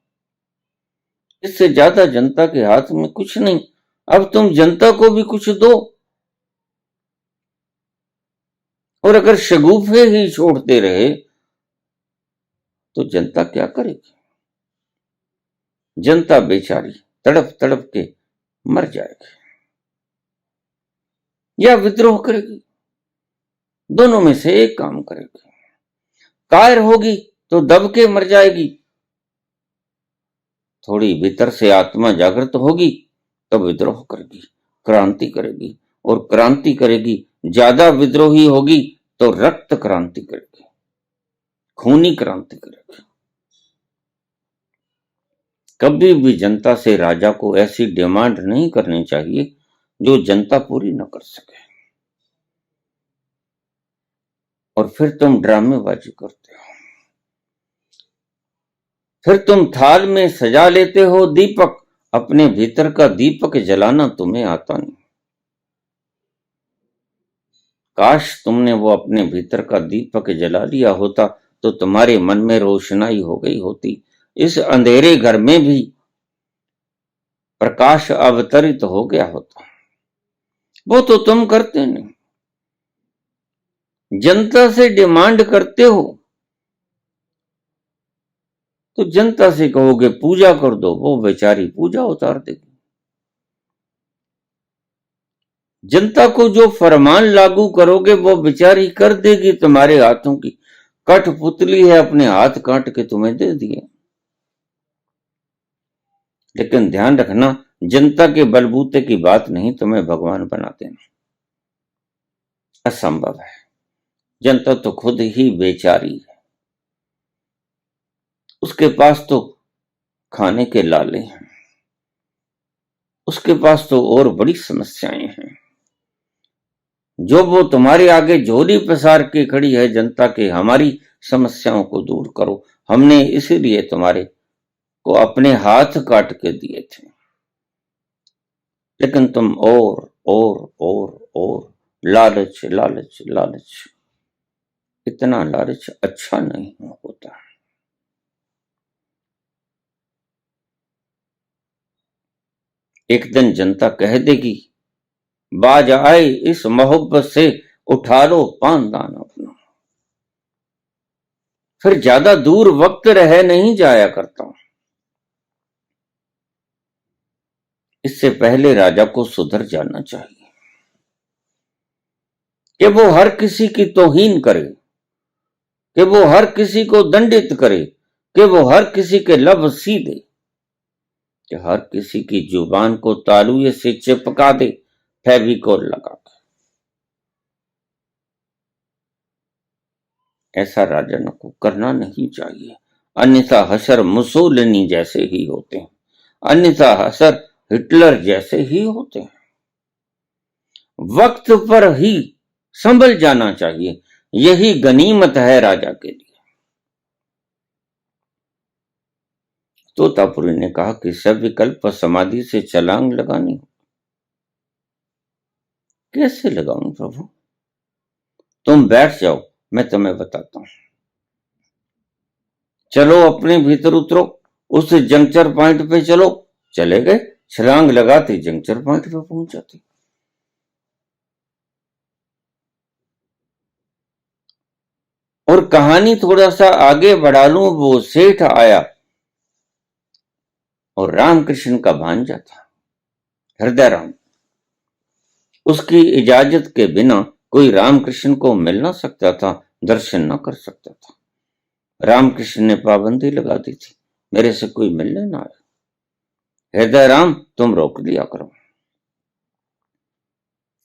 इससे ज्यादा जनता के हाथ में कुछ नहीं। अब तुम जनता को भी कुछ दो, और अगर शगुफे ही छोड़ते रहे तो जनता क्या करेगी? जनता बेचारी तड़प तड़प के मर जाएगी, या विद्रोह करेगी। दोनों में से एक काम करेगी। कायर होगी तो दब के मर जाएगी, थोड़ी भीतर से आत्मा जागृत होगी तब विद्रोह करेगी, क्रांति करेगी। और क्रांति करेगी, ज्यादा विद्रोही होगी तो रक्त क्रांति करेगी, खूनी क्रांति करेगी। कभी भी जनता से राजा को ऐसी डिमांड नहीं करनी चाहिए जो जनता पूरी न कर सके। और फिर तुम ड्रामेबाजी करते हो। फिर तुम थाल में सजा लेते हो दीपक, अपने भीतर का दीपक जलाना तुम्हें आता नहीं। काश तुमने वो अपने भीतर का दीपक जला लिया होता तो तुम्हारे मन में रोशनाई हो गई होती। इस अंधेरे घर में भी प्रकाश अवतरित हो गया होता। वो तो तुम करते नहीं, जनता से डिमांड करते हो तो जनता से कहोगे पूजा कर दो, वो बेचारी पूजा उतार देगी। जनता को जो फरमान लागू करोगे वो बेचारी कर देगी। तुम्हारे हाथों की कठपुतली है, अपने हाथ काट के तुम्हें दे दिए। लेकिन ध्यान रखना, जनता के बलबूते की बात नहीं तुम्हें भगवान बना देना, असंभव है। जनता तो खुद ही बेचारी है, उसके पास तो खाने के लाले हैं, उसके पास तो और बड़ी समस्याएं हैं। जो वो तुम्हारे आगे झोली पसार के खड़ी है जनता के, हमारी समस्याओं को दूर करो, हमने इसीलिए तुम्हारे को अपने हाथ काट के दिए थे। लेकिन तुम और लालच लालच लालच, इतना लालच अच्छा नहीं होता। एक दिन जनता कह देगी, बाज आए इस मोहब्बत से, उठा लो पानदान अपना। फिर ज्यादा दूर वक्त रह नहीं जाया करता। इससे पहले राजा को सुधर जाना चाहिए कि वो हर किसी की तौहीन करे, कि वो हर किसी को दंडित करे, कि वो हर किसी के लब सीधे, कि हर किसी की जुबान को तालुए से चिपका दे फेविकोल लगा के। ऐसा राजन को करना नहीं चाहिए, अन्यथा हशर मुसोलिनी जैसे ही होते हैं, अन्यथा हशर हिटलर जैसे ही होते हैं। वक्त पर ही संभल जाना चाहिए, यही गनीमत है राजा के लिए। तोतापुरी ने कहा कि सविकल्प समाधि से छलांग लगानी। कैसे लगाऊं प्रभु? तुम बैठ जाओ, मैं तुम्हें बताता हूं। चलो अपने भीतर उतरो, उस जंक्चर पॉइंट पे चलो। चले गए, छलांग लगाते जंक्चर पॉइंट पे पहुंच जाते। और कहानी थोड़ा सा आगे बढ़ा लूं, वो सेठ आया और रामकृष्ण का भांजा था, हृदय राम। उसकी इजाजत के बिना कोई रामकृष्ण को मिल ना सकता था, दर्शन ना कर सकता था। रामकृष्ण ने पाबंदी लगा दी थी, मेरे से कोई मिलने ना आए। हृदय राम तुम रोक दिया करो।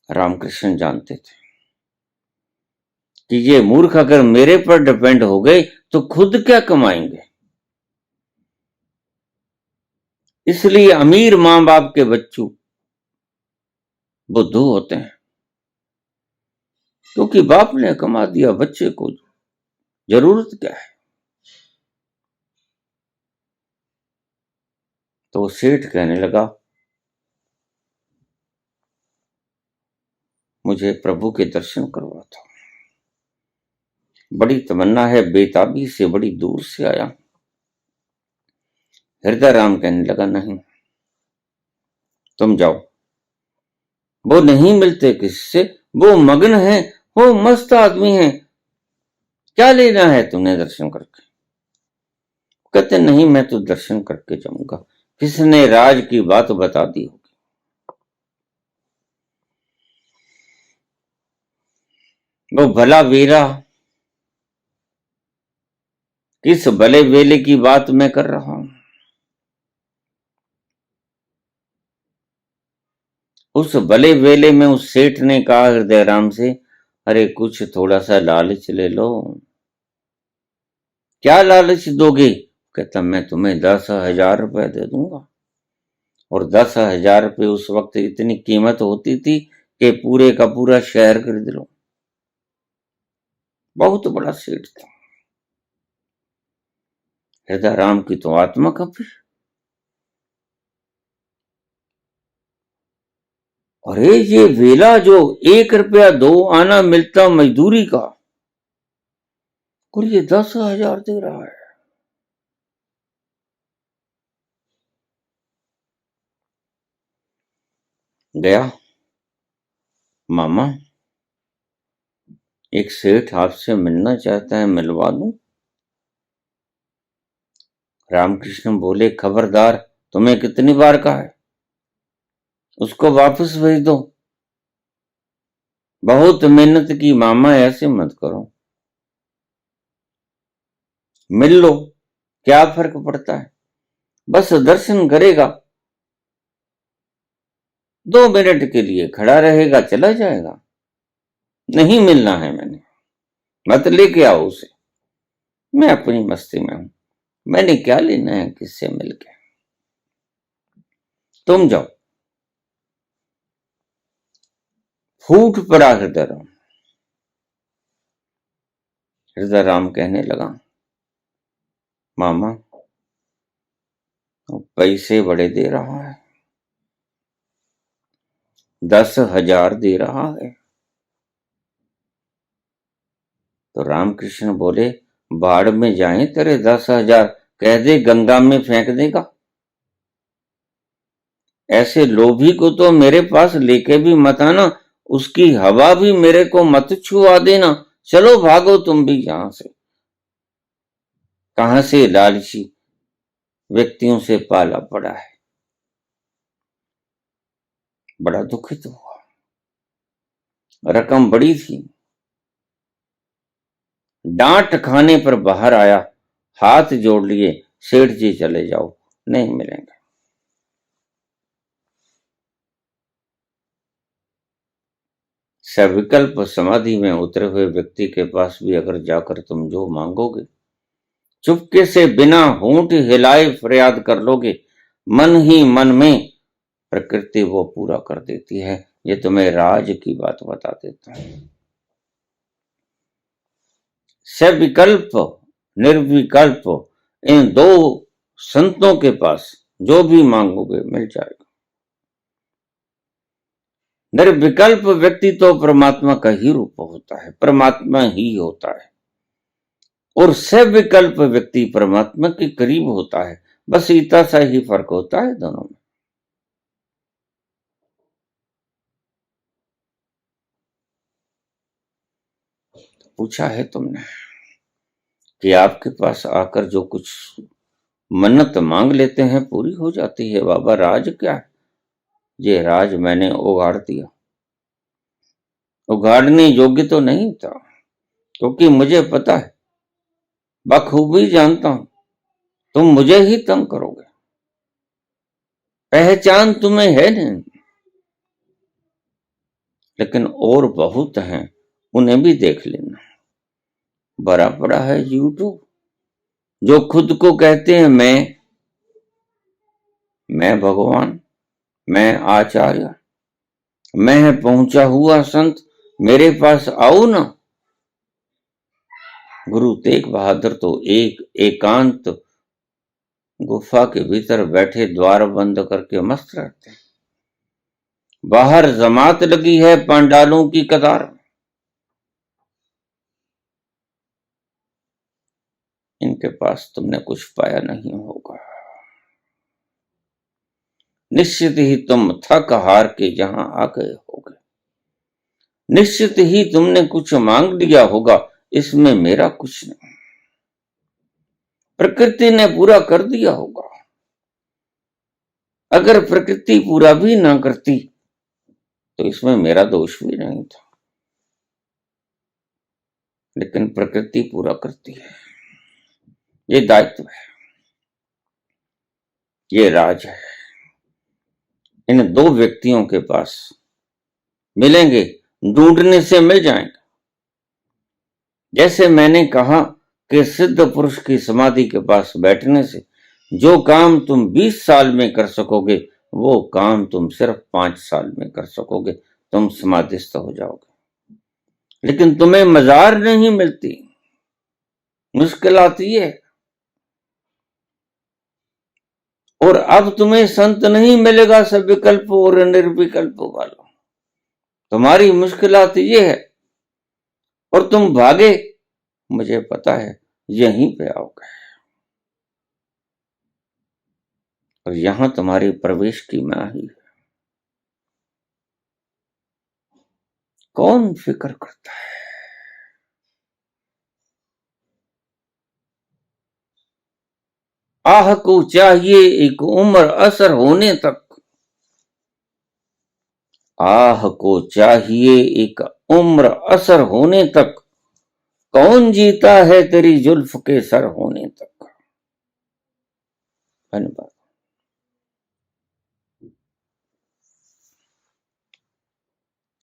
रामकृष्ण जानते थे कि ये मूर्ख अगर मेरे पर डिपेंड हो गए तो खुद क्या कमाएंगे। इसलिए अमीर मां बाप के बच्चों बुद्धू होते हैं, क्योंकि बाप ने कमा दिया, बच्चे को जरूरत क्या है। तो सेठ कहने लगा, मुझे प्रभु के दर्शन करवा था, बड़ी तमन्ना है, बेताबी से बड़ी दूर से आया। हृदय राम कहने लगा, नहीं तुम जाओ, वो नहीं मिलते किससे, वो मग्न है, वो मस्त आदमी है, क्या लेना है तुमने दर्शन करके। कहते नहीं, मैं तो दर्शन करके जाऊंगा, किसने राज की बात बता दी होगी। वो भला वीरा, किस भले वेले की बात मैं कर रहा हूं। उस भले वेले में उस सेठ ने कहा हृदय राम से, अरे कुछ थोड़ा सा लालच ले लो। क्या लालच दोगे? कहता मैं तुम्हें 10,000 रुपए दे दूंगा। और 10,000 रुपये उस वक्त इतनी कीमत होती थी कि पूरे का पूरा शहर खरीद लो। बहुत बड़ा सेठ था। हृदय राम की तो आत्मा कांपी। अरे ये वेला जो 1 रुपया 2 आना मिलता मजदूरी का, और ये 10,000 दे रहा है। गया, मामा एक सेठ आपसे मिलना चाहता है, मिलवा दूं? रामकृष्ण बोले, खबरदार, तुम्हें कितनी बार कहा है, उसको वापस भेज दो। बहुत मेहनत की मामा, ऐसे मत करो, मिल लो, क्या फर्क पड़ता है, बस दर्शन करेगा, 2 मिनट के लिए खड़ा रहेगा, चला जाएगा। नहीं मिलना है मैंने, मत लेके आओ उसे, मैं अपनी मस्ती में हूं, मैंने क्या लेना है किससे मिलके, तुम जाओ। फूट पड़ा हृदय राम। हृदय राम कहने लगा, मामा पैसे बड़े दे रहा है, 10,000 दे रहा है। तो रामकृष्ण बोले, बाढ़ में जाए तेरे 10,000, कह दे गंगा में फेंक देगा। ऐसे लोभी को तो मेरे पास लेके भी मत आना, उसकी हवा भी मेरे को मत छुआ देना, चलो भागो तुम भी यहां से। कहां से लालची व्यक्तियों से पाला पड़ा है। बड़ा दुखित हुआ, रकम बड़ी थी। डांट खाने पर बाहर आया, हाथ जोड़ लिए, सेठ जी चले जाओ, नहीं मिलेंगे। सविकल्प समाधि में उतरे हुए व्यक्ति के पास भी अगर जाकर तुम जो मांगोगे, चुपके से बिना होंठ हिलाए फरियाद कर लोगे, मन ही मन में प्रकृति वो पूरा कर देती है। ये तुम्हें राज की बात बता देता है। सविकल्प, निर्विकल्प, इन 2 संतों के पास जो भी मांगोगे मिल जाएगा। निर्विकल्प व्यक्ति तो परमात्मा का ही रूप होता है, परमात्मा ही होता है, और सविकल्प व्यक्ति परमात्मा के करीब होता है। बस इतना सा ही फर्क होता है दोनों में। पूछा है तुमने कि आपके पास आकर जो कुछ मन्नत मांग लेते हैं पूरी हो जाती है। बाबा राज क्या है? ये राज मैंने उगाड़ दिया। उगाड़ने योग्य तो नहीं था, क्योंकि मुझे पता है, बखूबी जानता हूं, तुम मुझे ही तंग करोगे। पहचान तुम्हें है नहीं, लेकिन और बहुत हैं, उन्हें भी देख लेना। भरा पड़ा है यूट्यूब, जो खुद को कहते हैं मैं भगवान, मैं आचार्य, मैं पहुंचा हुआ संत, मेरे पास आओ ना। गुरु तेग बहादुर तो एक एकांत गुफा के भीतर बैठे द्वार बंद करके मस्त रहते हैं। बाहर जमात लगी है पांडालों की कतार में, इनके पास तुमने कुछ पाया नहीं होगा। निश्चित ही तुम थक हार के जहां आ गए होगे, निश्चित ही तुमने कुछ मांग लिया होगा, इसमें मेरा कुछ नहीं, प्रकृति ने पूरा कर दिया होगा। अगर प्रकृति पूरा भी ना करती तो इसमें मेरा दोष भी नहीं था, लेकिन प्रकृति पूरा करती है। ये दायित्व है, ये राज है। इन 2 व्यक्तियों के पास मिलेंगे, ढूंढने से मिल जाएंगे। जैसे मैंने कहा कि सिद्ध पुरुष की समाधि के पास बैठने से जो काम तुम 20 साल में कर सकोगे, वो काम तुम सिर्फ 5 साल में कर सकोगे, तुम समाधिस्थ हो जाओगे। लेकिन तुम्हें मजार नहीं मिलती, मुश्किल आती है। और अब तुम्हें संत नहीं मिलेगा सब विकल्प और निर्विकल्प वालों, तुम्हारी मुश्किलात ये है, और तुम भागे, मुझे पता है यहीं पे आओगे, और यहां तुम्हारे प्रवेश की मनाही है। कौन फिक्र करता है? आह को चाहिए एक उम्र असर होने तक, आह को चाहिए एक उम्र असर होने तक, कौन जीता है तेरी जुल्फ के सर होने तक। धन्यवाद।